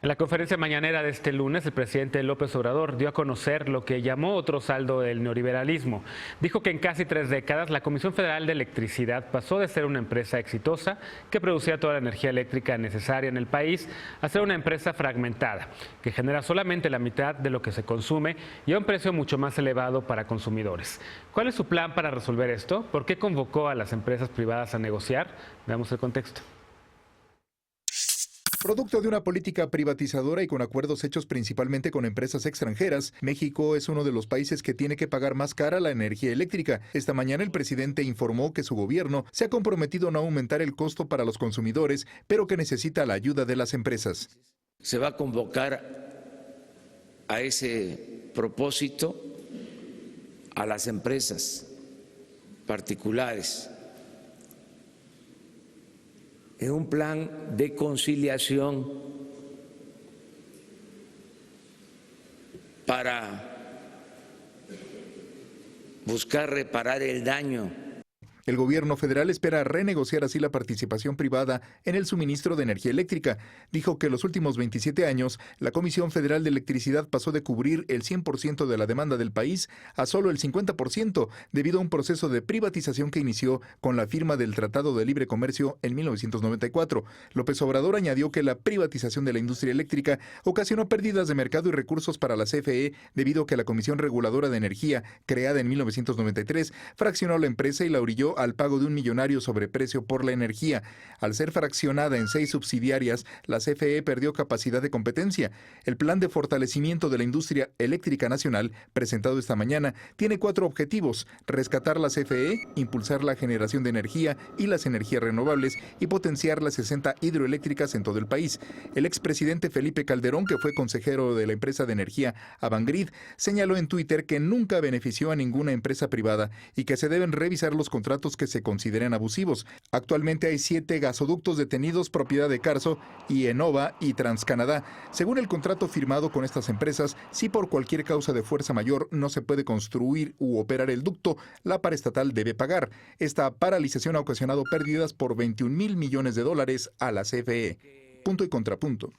En la conferencia mañanera de este lunes, el presidente López Obrador dio a conocer lo que llamó otro saldo del neoliberalismo. Dijo que en casi 3 décadas la Comisión Federal de Electricidad pasó de ser una empresa exitosa que producía toda la energía eléctrica necesaria en el país a ser una empresa fragmentada, que genera solamente la mitad de lo que se consume y a un precio mucho más elevado para consumidores. ¿Cuál es su plan para resolver esto? ¿Por qué convocó a las empresas privadas a negociar? Veamos el contexto. Producto de una política privatizadora y con acuerdos hechos principalmente con empresas extranjeras, México es uno de los países que tiene que pagar más cara la energía eléctrica. Esta mañana el presidente informó que su gobierno se ha comprometido a no aumentar el costo para los consumidores, pero que necesita la ayuda de las empresas. Se va a convocar a ese propósito a las empresas particulares en un plan de conciliación para buscar reparar el daño. El gobierno federal espera renegociar así la participación privada en el suministro de energía eléctrica. Dijo que en los últimos 27 años, la Comisión Federal de Electricidad pasó de cubrir el 100% de la demanda del país a solo el 50%, debido a un proceso de privatización que inició con la firma del Tratado de Libre Comercio en 1994. López Obrador añadió que la privatización de la industria eléctrica ocasionó pérdidas de mercado y recursos para la CFE, debido a que la Comisión Reguladora de Energía, creada en 1993, fraccionó la empresa y la orilló al pago de un millonario sobreprecio por la energía. Al ser fraccionada en 6 subsidiarias, la CFE perdió capacidad de competencia. El plan de fortalecimiento de la industria eléctrica nacional, presentado esta mañana, tiene 4 objetivos: rescatar la CFE, impulsar la generación de energía y las energías renovables y potenciar las 60 hidroeléctricas en todo el país. El expresidente Felipe Calderón, que fue consejero de la empresa de energía Avangrid, señaló en Twitter que nunca benefició a ninguna empresa privada y que se deben revisar los contratos que se consideren abusivos. Actualmente hay 7 gasoductos detenidos propiedad de Carso y Enova y TransCanadá. Según el contrato firmado con estas empresas, si por cualquier causa de fuerza mayor no se puede construir u operar el ducto, la paraestatal debe pagar. Esta paralización ha ocasionado pérdidas por $21,000 millones a la CFE. Punto y contrapunto.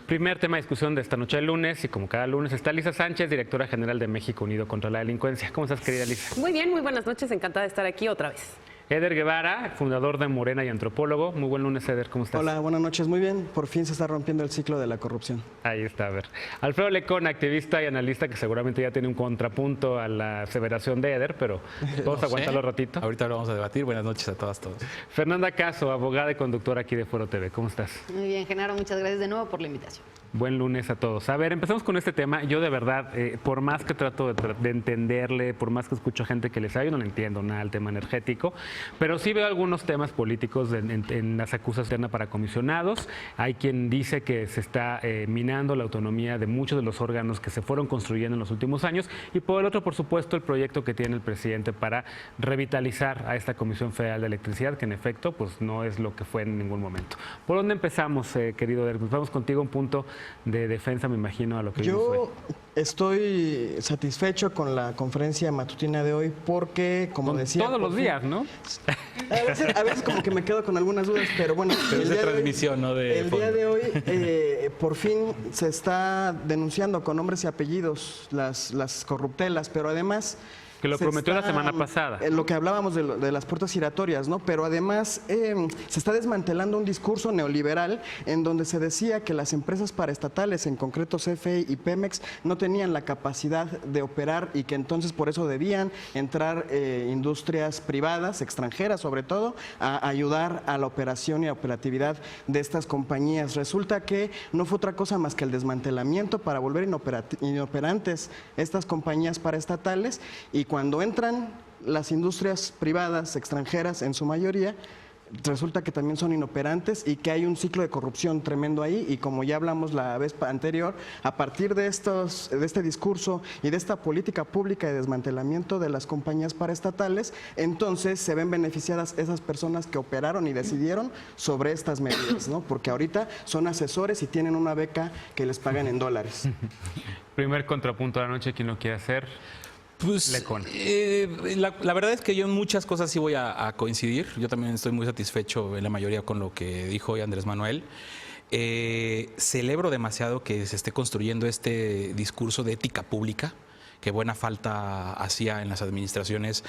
Primer tema de discusión de esta noche de lunes, y como cada lunes está Lisa Sánchez, directora general de México Unido contra la Delincuencia. ¿Cómo estás, querida Lisa? Muy bien, muy buenas noches, encantada de estar aquí otra vez. Eder Guevara, fundador de Morena y antropólogo. Muy buen lunes, Eder, ¿cómo estás? Hola, buenas noches, muy bien. Por fin se está rompiendo el ciclo de la corrupción. Ahí está, a ver. Alfredo Lecón, activista y analista, que seguramente ya tiene un contrapunto a la aseveración de Eder, pero vamos a aguantarlo un ratito. Ahorita lo vamos a debatir. Buenas noches a todas, todos. Fernanda Caso, abogada y conductora aquí de Foro TV. ¿Cómo estás? Muy bien, Genaro, muchas gracias de nuevo por la invitación. Buen lunes a todos. A ver, empezamos con este tema. Yo de verdad, por más que trato de entenderle, por más que escucho gente que le sabe, yo no le entiendo nada al tema energético, pero sí veo algunos temas políticos en las acusaciones para comisionados. Hay quien dice que se está minando la autonomía de muchos de los órganos que se fueron construyendo en los últimos años, y por el otro, por supuesto, el proyecto que tiene el presidente para revitalizar a esta Comisión Federal de Electricidad, que en efecto pues no es lo que fue en ningún momento. ¿Por dónde empezamos, querido Eder? Pues vamos contigo, un punto de defensa, me imagino, a lo que vimos hoy. Yo estoy satisfecho con la conferencia matutina de hoy porque, como decía... Todos los días, ¿no? A veces como que me quedo con algunas dudas, pero bueno... Pero es de transmisión, no de El día de hoy, por fin se está denunciando con nombres y apellidos las corruptelas, pero además... Que lo prometió la semana pasada. Lo que hablábamos de las puertas giratorias, ¿no? Pero además se está desmantelando un discurso neoliberal en donde se decía que las empresas paraestatales, en concreto CFE y Pemex, no tenían la capacidad de operar y que entonces por eso debían entrar industrias privadas, extranjeras sobre todo, a ayudar a la operación y a operatividad de estas compañías. Resulta que no fue otra cosa más que el desmantelamiento para volver inoperantes estas compañías paraestatales, y cuando entran las industrias privadas extranjeras en su mayoría, resulta que también son inoperantes y que hay un ciclo de corrupción tremendo ahí. Y como ya hablamos la vez anterior, a partir de este discurso y de esta política pública de desmantelamiento de las compañías paraestatales, entonces se ven beneficiadas esas personas que operaron y decidieron sobre estas medidas, ¿no? Porque ahorita son asesores y tienen una beca que les pagan en dólares. Primer contrapunto de la noche, ¿quién lo quiere hacer? Pues Lecona. la verdad es que yo en muchas cosas sí voy a coincidir. Yo también estoy muy satisfecho en la mayoría con lo que dijo hoy Andrés Manuel. Celebro demasiado que se esté construyendo este discurso de ética pública, que buena falta hacía en las administraciones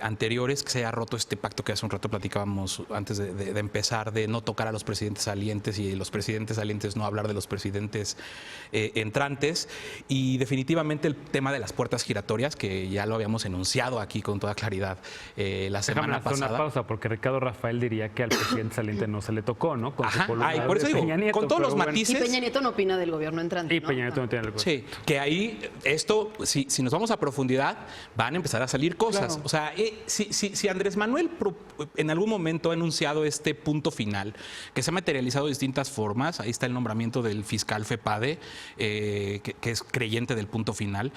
anteriores, que se haya roto este pacto que hace un rato platicábamos antes de empezar, de no tocar a los presidentes salientes y los presidentes salientes no hablar de los presidentes entrantes. Y definitivamente el tema de las puertas giratorias, que ya lo habíamos enunciado aquí con toda claridad la semana Déjame hacer pasada. una pausa, porque Ricardo Rafael diría que al presidente saliente no se le tocó, ¿no? Con su Ajá, columna por eso de digo, Peña Nieto, con todos pero los bueno. matices. Y Peña Nieto no opina del gobierno entrante. Y Peña Nieto no tiene algo. Sí, que ahí esto, si nos vamos a profundidad, van a empezar a salir cosas. Claro. O sea, si Andrés Manuel en algún momento ha anunciado este punto final, que se ha materializado de distintas formas, ahí está el nombramiento del fiscal FEPADE, que es creyente del punto final.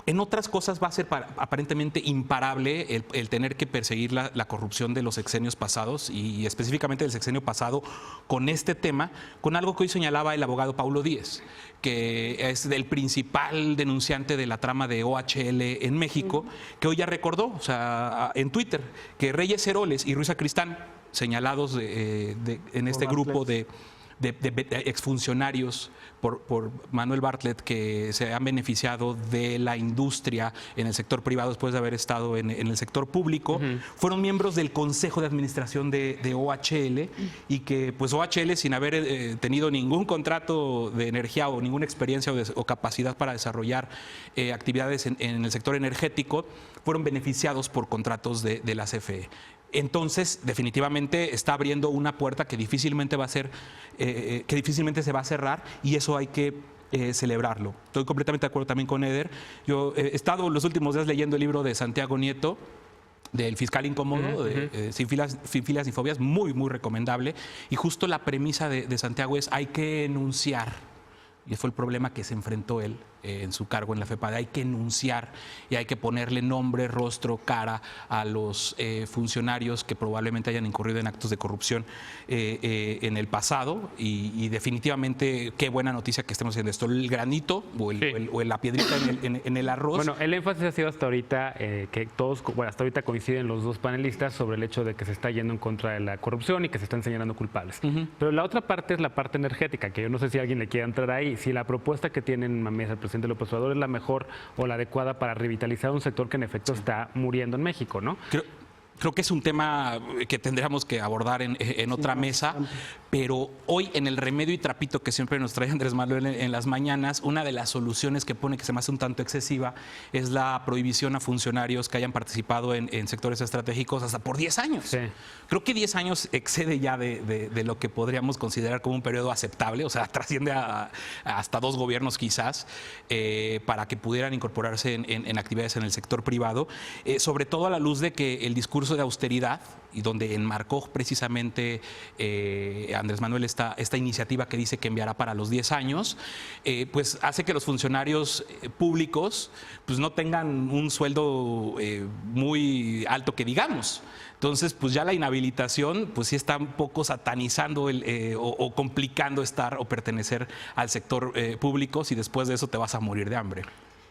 En otras cosas va a ser aparentemente imparable el tener que perseguir la corrupción de los sexenios pasados y específicamente del sexenio pasado con este tema, con algo que hoy señalaba el abogado Paulo Díez, que es el principal denunciante de la trama de OHL en México, que hoy ya recordó, o sea, en Twitter, que Reyes Heroles y Ruiz Sacristán, señalados en este grupo de exfuncionarios por Manuel Bartlett, que se han beneficiado de la industria en el sector privado después de haber estado en el sector público, fueron miembros del Consejo de Administración de OHL y que pues OHL, sin haber tenido ningún contrato de energía o ninguna experiencia o capacidad para desarrollar actividades en el sector energético, fueron beneficiados por contratos de la CFE. Entonces, definitivamente está abriendo una puerta que difícilmente va a ser, que difícilmente se va a cerrar, y eso hay que celebrarlo. Estoy completamente de acuerdo también con Eder. Yo he estado los últimos días leyendo el libro de Santiago Nieto, del fiscal incómodo, sin filas ni fobias, muy, muy recomendable. Y justo la premisa de Santiago es: hay que enunciar. Y fue el problema que se enfrentó él en su cargo en la FEPADE. Hay que enunciar y hay que ponerle nombre, rostro, cara a los funcionarios que probablemente hayan incurrido en actos de corrupción en el pasado. Y definitivamente, qué buena noticia que estemos haciendo esto. El granito o la piedrita en el arroz. Bueno, el énfasis ha sido hasta ahorita que todos, bueno, hasta ahorita coinciden los dos panelistas sobre el hecho de que se está yendo en contra de la corrupción y que se están señalando culpables. Pero la otra parte es la parte energética, que yo no sé si alguien le quiere entrar ahí. Si la propuesta que tiene en la mesa el presidente López Obrador es la mejor o la adecuada para revitalizar un sector que en efecto está muriendo en México, ¿no? Creo que es un tema que tendríamos que abordar en otra mesa, pero hoy en el remedio y trapito que siempre nos trae Andrés Manuel en las mañanas, una de las soluciones que pone, que se me hace un tanto excesiva, es la prohibición a funcionarios que hayan participado en sectores estratégicos hasta por 10 años. Sí. Creo que 10 años excede ya de lo que podríamos considerar como un periodo aceptable, o sea, trasciende hasta 2 gobiernos quizás, para que pudieran incorporarse en actividades en el sector privado, sobre todo a la luz de que el discurso de austeridad, y donde enmarcó precisamente Andrés Manuel esta iniciativa que dice que enviará para los 10 años, pues hace que los funcionarios públicos pues no tengan un sueldo muy alto que digamos. Entonces, pues ya la inhabilitación, pues sí está un poco satanizando o complicando estar o pertenecer al sector público, si después de eso te vas a morir de hambre.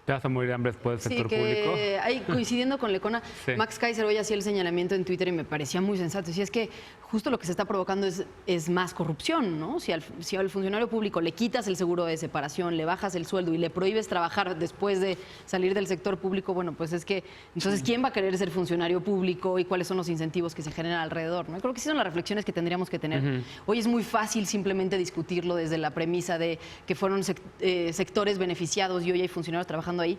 ¿Te vas a morir de hambre después del sector público? Ahí, coincidiendo con Lecona, Sí. Max Kaiser hoy hacía el señalamiento en Twitter y me parecía muy sensato. Decía, es que justo lo que se está provocando es más corrupción, ¿no? Si al funcionario público le quitas el seguro de separación, le bajas el sueldo y le prohíbes trabajar después de salir del sector público, bueno, pues es que, entonces, ¿quién va a querer ser funcionario público y cuáles son los incentivos que se generan alrededor, ¿no? Creo que sí son las reflexiones que tendríamos que tener. Hoy es muy fácil simplemente discutirlo desde la premisa de que fueron sectores beneficiados y hoy hay funcionarios trabajando ahí.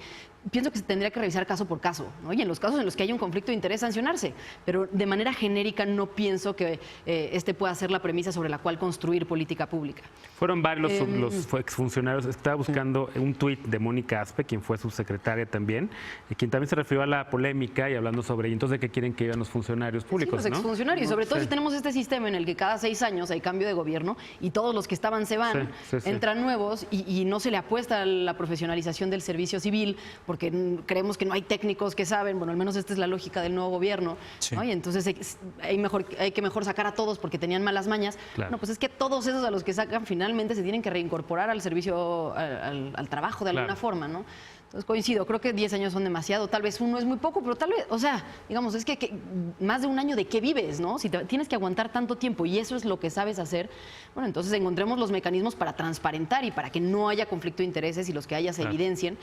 Pienso que se tendría que revisar caso por caso, ¿no? Y en los casos en los que haya un conflicto de interés, sancionarse. Pero de manera genérica no pienso que este pueda ser la premisa sobre la cual construir política pública. Fueron varios los exfuncionarios. Estaba buscando un tuit de Mónica Aspe, quien fue subsecretaria también, y quien también se refirió a la polémica y hablando sobre, ¿y entonces de qué quieren que vivan los funcionarios públicos? Sí, los exfuncionarios, sobre todo Sí. si tenemos este sistema en el que cada 6 años hay cambio de gobierno y todos los que estaban se van, Sí. entran nuevos y no se le apuesta a la profesionalización del servicio civil porque creemos que no hay técnicos que saben, bueno, al menos esta es la lógica del nuevo gobierno, ¿no? Y entonces hay que mejor sacar a todos porque tenían malas mañas. Claro. No, pues es que todos esos a los que sacan finalmente se tienen que reincorporar al servicio, al trabajo de alguna forma, ¿no? Entonces coincido, creo que 10 años son demasiado, tal vez uno es muy poco, pero tal vez, o sea, digamos, es que más de un año de qué vives, ¿no? Si tienes que aguantar tanto tiempo y eso es lo que sabes hacer, bueno, entonces encontremos los mecanismos para transparentar y para que no haya conflicto de intereses y los que haya se evidencien,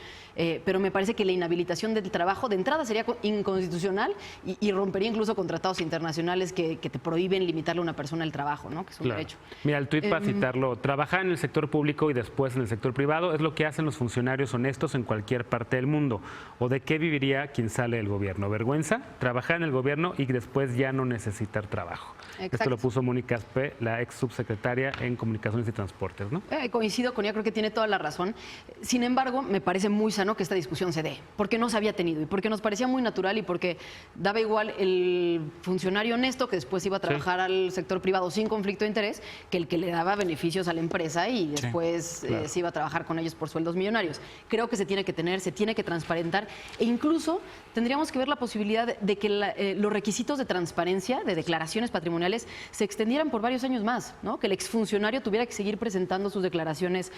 pero me parece que la inhabilitación del trabajo de entrada sería inconstitucional y rompería incluso con tratados internacionales que te prohíben limitarle a una persona el trabajo, ¿no? Que es un derecho. Mira, el tuit para citarlo, trabajar en el sector público y después en el sector privado es lo que hacen los funcionarios honestos en cualquier parte del mundo. ¿O de qué viviría quien sale del gobierno? ¿Vergüenza? Trabajar en el gobierno y después ya no necesitar trabajo. Exacto. Esto lo puso Mónica Aspe, la ex subsecretaria en Comunicaciones y Transportes, ¿no? Coincido con ella, creo que tiene toda la razón. Sin embargo, me parece muy sano que esta discusión se dé, porque no se había tenido y porque nos parecía muy natural y porque daba igual el funcionario honesto que después iba a trabajar al sector privado sin conflicto de interés que el que le daba beneficios a la empresa y después se iba a trabajar con ellos por sueldos millonarios. Creo que se tiene que tener, se tiene que transparentar e incluso tendríamos que ver la posibilidad de que los requisitos de transparencia, de declaraciones patrimoniales, se extendieran por varios años más, ¿no? Que el exfuncionario tuviera que seguir presentando sus declaraciones,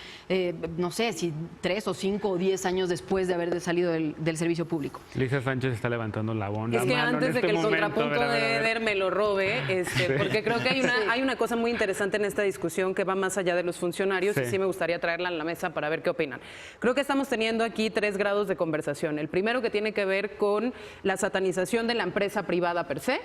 no sé, si 3 o 5 o 10 años después de haber salido del servicio público. Lisa Sánchez está levantando la mano. Es que antes de que el contrapunto a ver. de Eder me lo robe, porque creo que hay una cosa muy interesante en esta discusión que va más allá de los funcionarios y sí me gustaría traerla en la mesa para ver qué opinan. Creo que estamos teniendo aquí 3 grados de conversación. El primero que tiene que ver con la satanización de la empresa privada per se,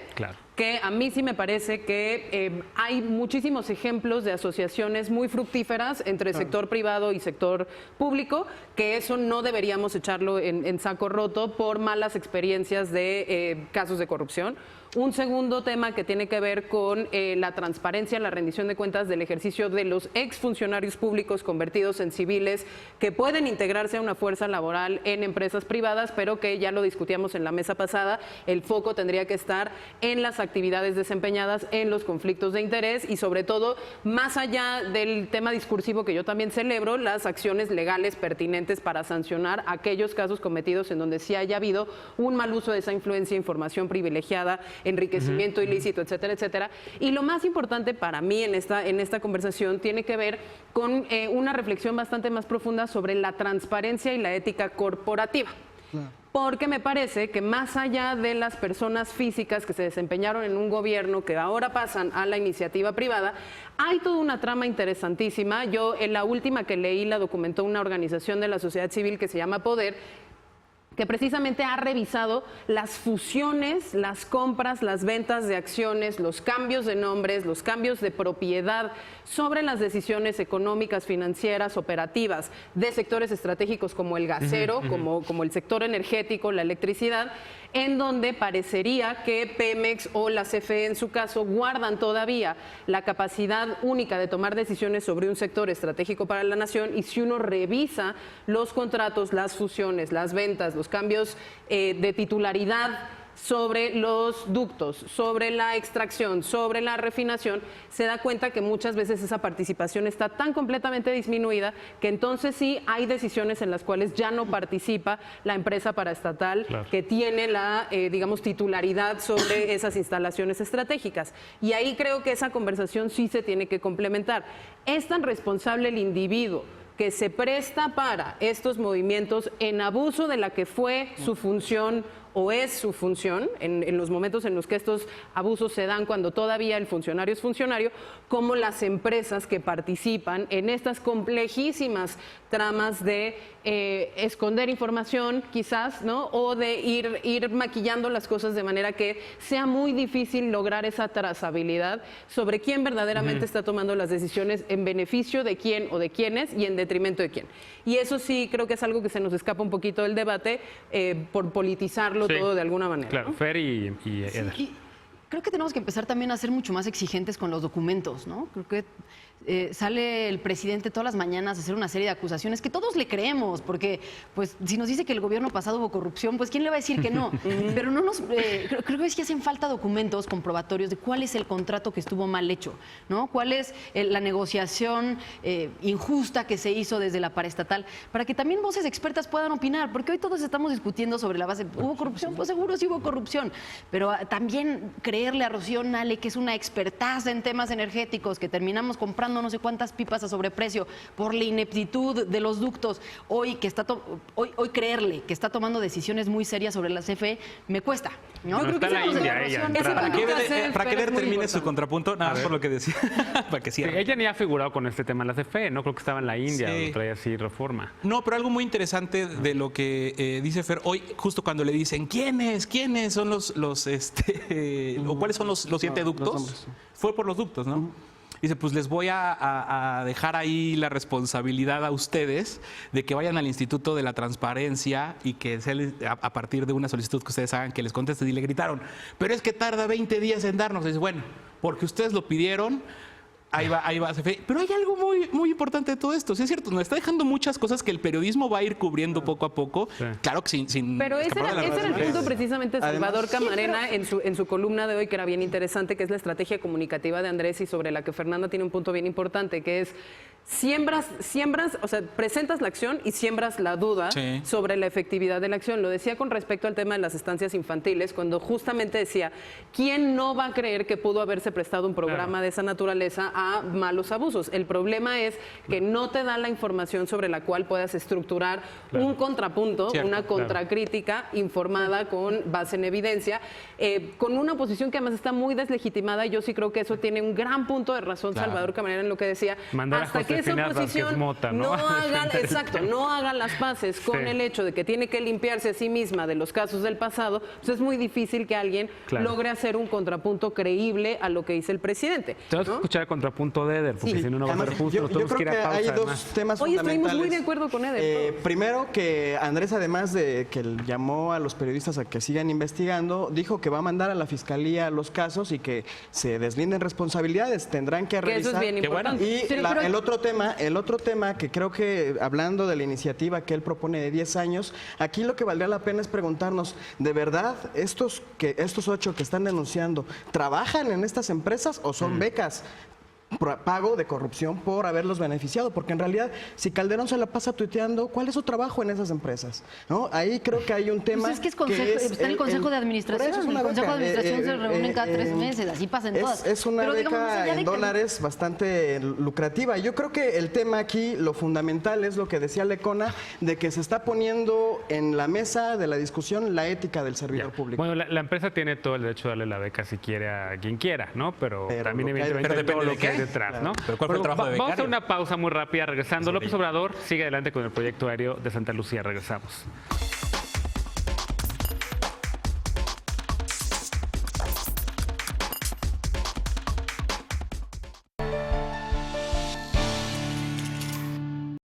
que a mí sí me parece que hay muchísimos ejemplos de asociaciones muy fructíferas entre sector privado y sector público, que eso no deberíamos echarlo en saco roto por malas experiencias de casos de corrupción. Un segundo tema que tiene que ver con la transparencia, la rendición de cuentas del ejercicio de los exfuncionarios públicos convertidos en civiles que pueden integrarse a una fuerza laboral en empresas privadas, pero que ya lo discutíamos en la mesa pasada, el foco tendría que estar en las actividades desempeñadas, en los conflictos de interés y sobre todo, más allá del tema discursivo que yo también celebro, las acciones legales pertinentes para sancionar aquellos casos cometidos en donde sí haya habido un mal uso de esa influencia, información privilegiada, enriquecimiento ilícito, etcétera, etcétera. Y lo más importante para mí en esta conversación tiene que ver con una reflexión bastante más profunda sobre la transparencia y la ética corporativa. Porque me parece que más allá de las personas físicas que se desempeñaron en un gobierno que ahora pasan a la iniciativa privada, hay toda una trama interesantísima. Yo en la última que leí la documentó una organización de la sociedad civil que se llama Poder, que precisamente ha revisado las fusiones, las compras, las ventas de acciones, los cambios de nombres, los cambios de propiedad sobre las decisiones económicas, financieras, operativas de sectores estratégicos como el gasero, como el sector energético, la electricidad, en donde parecería que Pemex o la CFE en su caso guardan todavía la capacidad única de tomar decisiones sobre un sector estratégico para la nación y si uno revisa los contratos, las fusiones, las ventas, los cambios de titularidad sobre los ductos, sobre la extracción, sobre la refinación, se da cuenta que muchas veces esa participación está tan completamente disminuida que entonces sí hay decisiones en las cuales ya no participa la empresa paraestatal que tiene la, digamos, titularidad sobre esas instalaciones estratégicas. Y ahí creo que esa conversación sí se tiene que complementar. ¿Es tan responsable el individuo que se presta para estos movimientos en abuso de la que fue su función o es su función en los momentos en los que estos abusos se dan cuando todavía el funcionario es funcionario, como las empresas que participan en estas complejísimas tramas de esconder información quizás, ¿no? O de ir maquillando las cosas de manera que sea muy difícil lograr esa trazabilidad sobre quién verdaderamente está tomando las decisiones en beneficio de quién o de quiénes y en detrimento de quién. Y eso sí creo que es algo que se nos escapa un poquito del debate por politizarlo todo de alguna manera. Claro, ¿no? Fer y Eder. Sí, creo que tenemos que empezar también a ser mucho más exigentes con los documentos, ¿no? Creo que sale el presidente todas las mañanas a hacer una serie de acusaciones que todos le creemos, porque pues si nos dice que el gobierno pasado hubo corrupción, pues ¿quién le va a decir que no? Pero no nos, creo que es que hacen falta documentos comprobatorios de cuál es el contrato que estuvo mal hecho, ¿no? Cuál es la negociación injusta que se hizo desde la paraestatal, para que también voces expertas puedan opinar, porque hoy todos estamos discutiendo sobre la base, ¿hubo corrupción? Pues seguro sí hubo corrupción, pero también creemos creerle a Rocío Nale, que es una expertaza en temas energéticos, que terminamos comprando no sé cuántas pipas a sobreprecio por la ineptitud de los ductos, hoy creerle que está tomando decisiones muy serias sobre la CFE, me cuesta, ¿no? No, Creo está que la esa India, consideración- ella, Para que Eder termine su importante. contrapunto, nada más por lo que decía. Para que Sí, cierre. ella ni ha figurado con este tema en la CFE, no creo que estaba en la India, Sí. lo traía así Reforma. No, pero algo muy interesante de lo que dice Fer hoy, justo cuando le dicen ¿quiénes son los o cuáles son los 7 ductos? los nombres. Fue por los ductos, ¿no? Dice, pues les voy a dejar ahí la responsabilidad a ustedes de que vayan al Instituto de la Transparencia y que a partir de una solicitud que ustedes hagan que les contesten. Y le gritaron, pero es que tarda 20 días en darnos. Dice, bueno, porque ustedes lo pidieron. Ahí va CFE. Pero hay algo muy importante de todo esto. Sí, es cierto, nos está dejando muchas cosas que el periodismo va a ir cubriendo poco a poco. Sí. Claro que sin Pero ese escapar de la era el realidad. punto precisamente de Además- Salvador Camarena en su columna de hoy, que era bien interesante, que es la estrategia comunicativa de Andrés y sobre la que Fernanda tiene un punto bien importante, que es siembras, o sea, presentas la acción y siembras la duda Sí. sobre la efectividad de la acción. Lo decía con respecto al tema de las estancias infantiles, cuando justamente decía, ¿quién no va a creer que pudo haberse prestado un programa de esa naturaleza a malos abusos? El problema es que no te da la información sobre la cual puedas estructurar un contrapunto, Cierto, una contracrítica informada con base en evidencia, con una posición que además está muy deslegitimada. Yo sí creo que eso tiene un gran punto de razón Claro. Salvador Camarena en lo que decía. Mandar a Hasta que esa Josefina Vázquez oposición Mota, ¿no? no haga las paces con Sí. el hecho de que tiene que limpiarse a sí misma de los casos del pasado, pues es muy difícil que alguien Claro. logre hacer un contrapunto creíble a lo que dice el presidente. Tenemos que ¿no? escuchar el contrapunto de Eder, porque Sí. si no, no va a ser Además, justo. yo Nos tenemos creo que ir que a pausa, hay dos además. temas Hoy estuvimos fundamentales. muy de acuerdo con Eder. Primero que Andrés, además de que llamó a los periodistas a que sigan investigando, dijo que va a mandar a la fiscalía los casos y que se deslinden responsabilidades, tendrán que Que revisar. eso es bien Qué bueno. importante. Y Pero creo- el otro tema que creo que, hablando de la iniciativa que él propone de 10 años, aquí lo que valdría la pena es preguntarnos, ¿de verdad estos 8 que están denunciando trabajan en estas empresas o son becas? Pago de corrupción por haberlos beneficiado, porque en realidad si Calderón se la pasa tuiteando, ¿cuál es su trabajo en esas empresas? ¿No? Ahí creo que hay un tema. Pues es que es está en el Consejo de Administración. por eso es una El Consejo de beca. Administración se reúne cada 3 meses, así pasan todas. Es una Pero, digamos, más beca allá de en que- dólares bastante lucrativa. Yo creo que el tema aquí, lo fundamental es lo que decía Lecona, de que se está poniendo en la mesa de la discusión la ética del servidor público. Bueno, la empresa tiene todo el derecho de darle la beca si quiere a quien quiera, ¿no? Pero también lo que hay- evidentemente pero todo depende lo de que hay qué. detrás, ¿no? Pero ¿cuál fue el trabajo de vamos a hacer becario? una pausa muy rápida regresando. López Obrador sigue adelante con el proyecto aéreo de Santa Lucía. Regresamos.